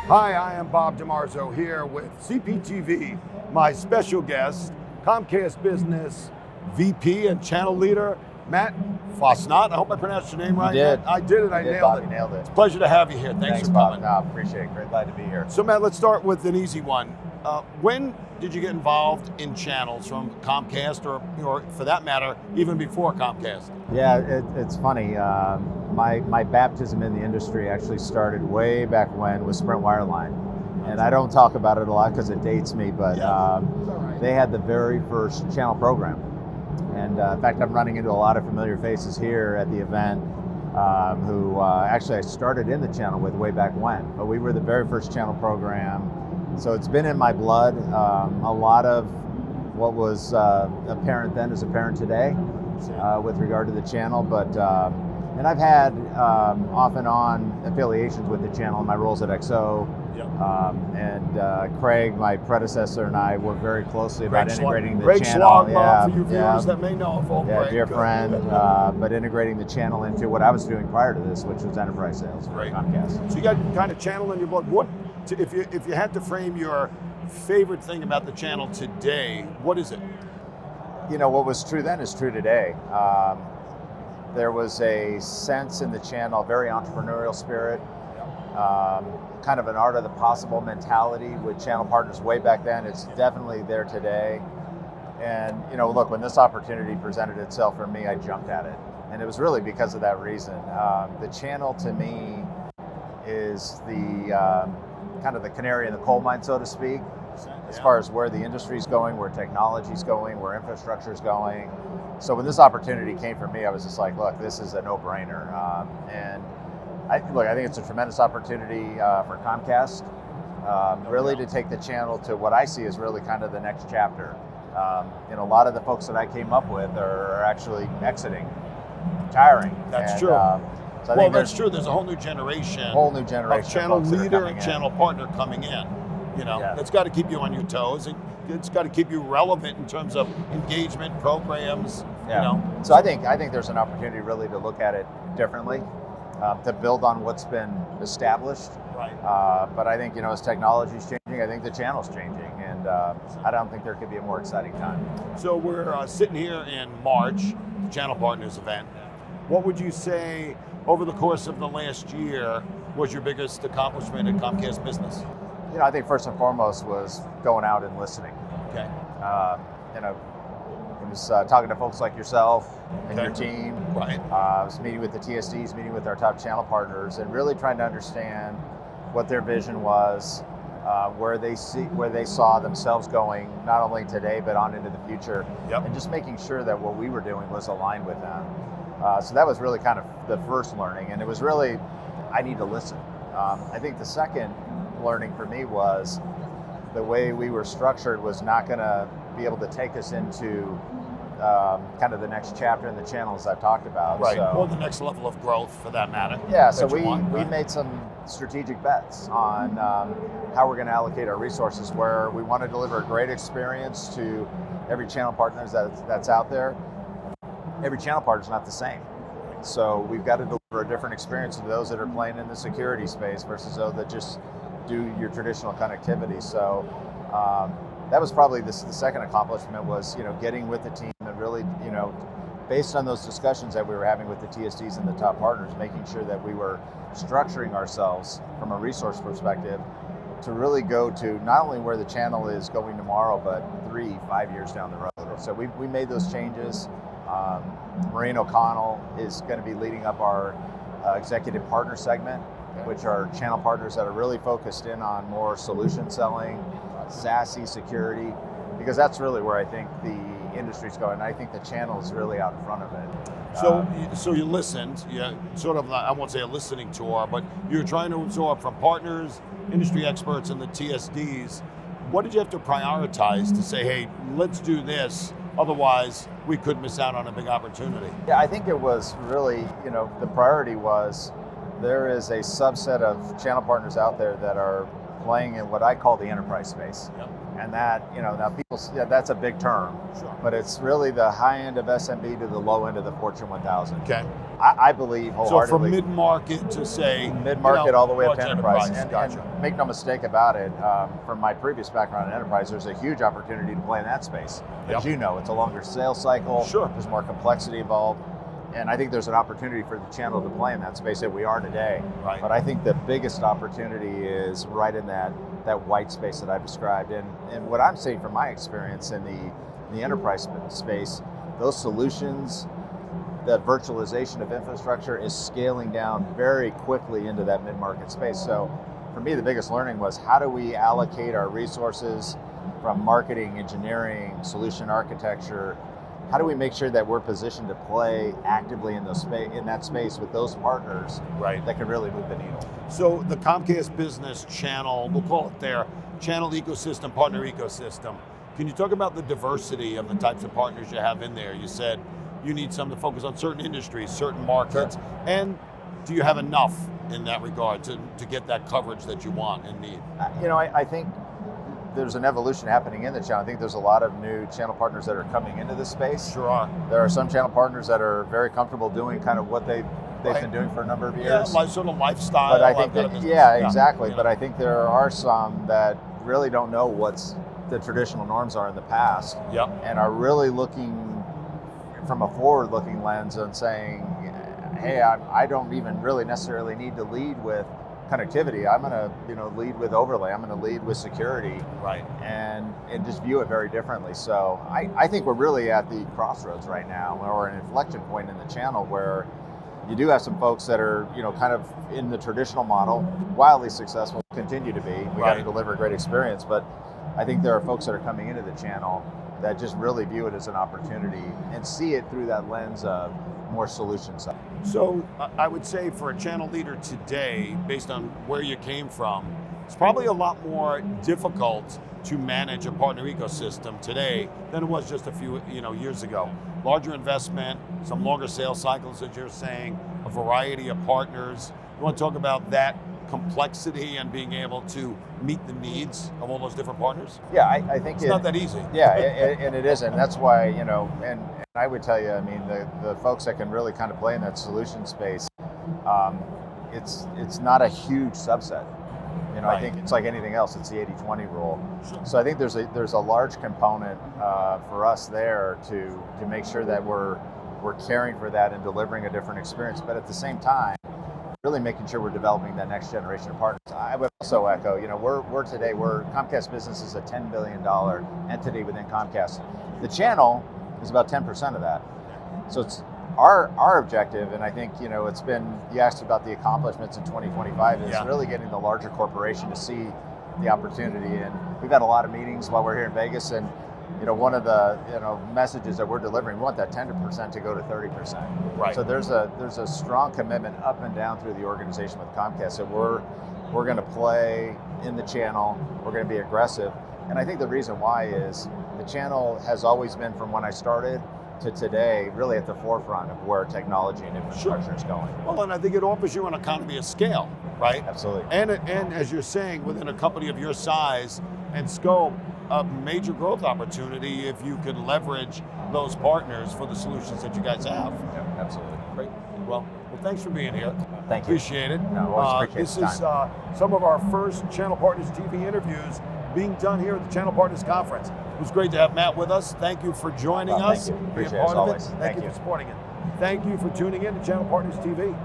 Hi, I am Bob DiMarzo here with CPTV, my special guest, Comcast Business VP and Channel Leader, Matt Fassnacht. I hope I pronounced your name right. You did. Matt. I did it, I nailed Bob, it. you nailed it. It's a pleasure to have you here. Thanks for Bob. coming. No, appreciate it. Great, glad to be here. So Matt, let's start with an easy one. When did you get involved in channels from Comcast or for that matter, even before Comcast? Yeah, it's funny. My baptism in the industry actually started way back when with Sprint Wireline. And I don't talk about it a lot because it dates me, but they had the very first channel program. And in fact, I'm running into a lot of familiar faces here at the event who actually I started in the channel with way back when. But we were the very first channel program. So it's been in my blood. A lot of what was apparent then is apparent today with regard to the channel. But and I've had off and on affiliations with the channel in my roles at XO. And Craig, my predecessor, and I worked very closely about integrating the channel. For you viewers that may know of all Craig. Dear friend, but integrating the channel into what I was doing prior to this, which was enterprise sales for Comcast. So you got kind of channel in your blood. What, if you had to frame your favorite thing about the channel today, what is it? You know, what was true then is true today. There was a sense in the channel, a very entrepreneurial spirit, kind of an art of the possible mentality with channel partners way back then. It's definitely there today. And you know, look, when this opportunity presented itself for me, I jumped at it. And it was really because of that reason. The channel to me is the kind of the canary in the coal mine, so to speak, as far as where the industry's going, where technology's going, where infrastructure's going. So when this opportunity came for me, I was just like, look, this is a no-brainer. And I think it's a tremendous opportunity for Comcast, really to take the channel to what I see as really kind of the next chapter. A lot of the folks that I came up with are actually exiting, retiring. That's true. So that's true. There's a whole new generation of channel leader and channel partner coming in. It's got to keep you on your toes. It's got to keep you relevant in terms of engagement programs. So I think there's an opportunity really to look at it differently, to build on what's been established. Right. But I think as technology's changing, I think the channel's changing, and I don't think there could be a more exciting time. So we're sitting here in March, the Channel Partners event. What would you say over the course of the last year was your biggest accomplishment at Comcast Business? I think first and foremost was going out and listening. Okay. It was talking to folks like yourself and your team. Right. I was meeting with the TSDs, meeting with our top channel partners, and really trying to understand what their vision was, where they saw themselves going, not only today but on into the future, and just making sure that what we were doing was aligned with them. So that was really kind of the first learning, and it was really, I need to listen. I think the second learning for me was the way we were structured was not going to be able to take us into kind of the next chapter in the channels I've talked about. Right, so, or the next level of growth for that matter. Yeah, so we made some strategic bets on how we're going to allocate our resources, where we want to deliver a great experience to every channel partner that's out there. Every channel partner is not the same. So we've got to deliver a different experience to those that are playing in the security space versus those that just do your traditional connectivity. So that was probably the second accomplishment, was getting with the team and really based on those discussions that we were having with the TSDs and the top partners, making sure that we were structuring ourselves from a resource perspective to really go to not only where the channel is going tomorrow, but 3-5 years down the road. So we made those changes. Maureen O'Connell is going to be leading up our executive partner segment, which are channel partners that are really focused in on more solution selling, SASE, security, because that's really where I think the industry's going. I think the channel is really out in front of it. So you listened, sort of, I won't say a listening tour, but you're trying to absorb from partners, industry experts, and the TSDs. What did you have to prioritize to say, hey, let's do this, otherwise we could miss out on a big opportunity? Yeah, I think it was really, the priority was there is a subset of channel partners out there that are playing in what I call the enterprise space. Yep. And that, now people, that's a big term, Sure. but it's really the high end of SMB to the low end of the Fortune 1000. Okay. I believe So wholeheartedly. from mid-market to say Mid-market all the way up large to enterprise. Gotcha. And make no mistake about it, from my previous background in enterprise, there's a huge opportunity to play in that space. Yep. As you know, it's a longer sales cycle. Sure. There's more complexity involved. And I think there's an opportunity for the channel to play in that space that we are today. Right. But I think the biggest opportunity is right in that white space that I described. And what I'm seeing from my experience in the enterprise space, those solutions, the virtualization of infrastructure is scaling down very quickly into that mid-market space. So for me, the biggest learning was how do we allocate our resources from marketing, engineering, solution architecture. How do we make sure that we're positioned to play actively in that space with those partners that can really move the needle? So the Comcast Business channel, we'll call it their channel ecosystem, partner ecosystem. Can you talk about the diversity of the types of partners you have in there? You said you need some to focus on certain industries, certain markets, and do you have enough in that regard to get that coverage that you want and need? I think there's an evolution happening in the channel. I think there's a lot of new channel partners that are coming into this space. Sure are. There are some channel partners that are very comfortable doing kind of what they've been doing for a number of years. Yeah, sort of lifestyle. But I think exactly. Yeah. But I think there are some that really don't know what's the traditional norms are in the past. Yep. And are really looking from a forward-looking lens and saying, hey, I don't even really necessarily need to lead with connectivity. I'm going to lead with overlay. I'm going to lead with security. Right. And just view it very differently. So I think we're really at the crossroads right now, or an inflection point in the channel where you do have some folks that are, kind of in the traditional model, wildly successful, continue to be. We got to deliver a great experience, but I think there are folks that are coming into the channel that just really view it as an opportunity and see it through that lens of more solution side. So I would say for a channel leader today, based on where you came from, it's probably a lot more difficult to manage a partner ecosystem today than it was just a few years ago. Larger investment, some longer sales cycles, as you're saying, a variety of partners. You want to talk about that complexity and being able to meet the needs of all those different partners? Yeah, I think it's not that easy. Yeah, and it isn't. That's why, and I would tell you, I mean, the folks that can really kind of play in that solution space, it's not a huge subset. I think it's like anything else. It's the 80-20 rule. Sure. So I think there's a large component for us there to make sure that we're caring for that and delivering a different experience, but at the same time, really making sure we're developing that next generation of partners. I would also echo, we're Comcast Business is a $10 billion entity within Comcast. The channel is about 10% of that. So it's our objective, and I think, it's been, you asked about the accomplishments in 2025, is really getting the larger corporation to see the opportunity. And we've had a lot of meetings while we're here in Vegas, and one of the messages that we're delivering, we want that 10% to go to 30%. Right. So there's a strong commitment up and down through the organization with Comcast that we're going to play in the channel. We're going to be aggressive, and I think the reason why is the channel has always been, from when I started to today, really at the forefront of where technology and infrastructure is going. Well, and I think it offers you an economy of scale, right? Absolutely. And as you're saying, within a company of your size and scope, a major growth opportunity if you could leverage those partners for the solutions that you guys have. Yeah, absolutely. Great. Well, thanks for being here. Thank you. Appreciate it. No, always appreciate this is some of our first Channel Partners TV interviews being done here at the Channel Partners Conference. It was great to have Matt with us. Thank you for joining us. Thank you. Being Appreciate part it as of always. Thank you for supporting it. Thank you for tuning in to Channel Partners TV.